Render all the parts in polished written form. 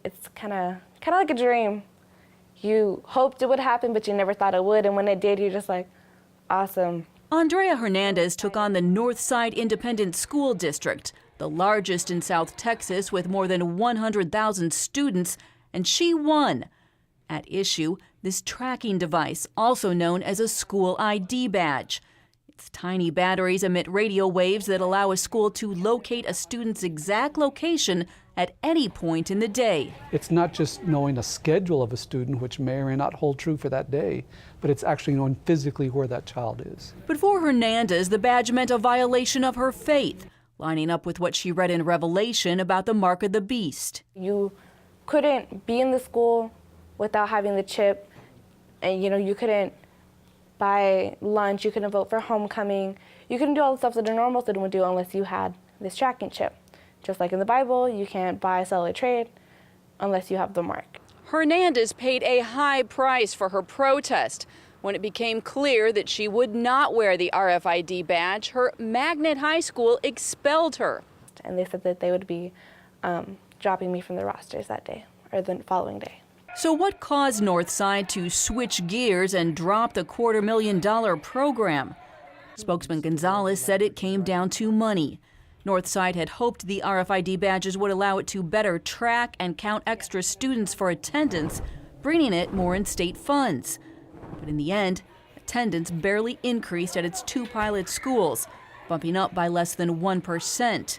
it's kind of like a dream. You hoped it would happen, but you never thought it would, and when it did, you're just like, awesome. Andrea Hernandez took on the Northside Independent School District, the largest in South Texas with more than 100,000 students, and she won. At issue, this tracking device, also known as a school ID badge. Its tiny batteries emit radio waves that allow a school to locate a student's exact location at any point in the day. It's not just knowing a schedule of a student, which may or may not hold true for that day, but it's actually knowing physically where that child is. But for Hernandez, the badge meant a violation of her faith, lining up with what she read in Revelation about the mark of the beast. You couldn't be in the school without having the chip, and you couldn't buy lunch, you couldn't vote for homecoming, you couldn't do all the stuff that a normal student would do unless you had this tracking chip. Just like in the Bible, you can't buy, sell, or trade unless you have the mark. Hernandez paid a high price for her protest. When it became clear that she would not wear the RFID badge, her magnet high school expelled her. And they said that they would be dropping me from the rosters that day, or the following day. So what caused Northside to switch gears and drop the $250,000 program? Spokesman Gonzalez said it came down to money. Northside had hoped the RFID badges would allow it to better track and count extra students for attendance, bringing it more in state funds. But in the end, attendance barely increased at its 2 pilot schools, bumping up by less than 1%.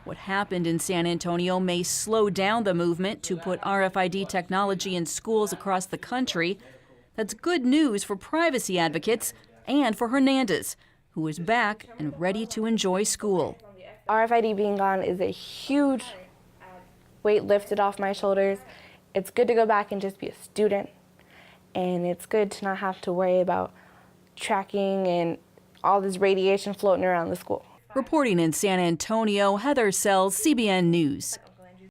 What happened in San Antonio may slow down the movement to put RFID technology in schools across the country. That's good news for privacy advocates and for Hernandez, who is back and ready to enjoy school. RFID being gone is a huge weight lifted off my shoulders. It's good to go back and just be a student, and it's good to not have to worry about tracking and all this radiation floating around the school. Reporting in San Antonio, Heather Sells, CBN News.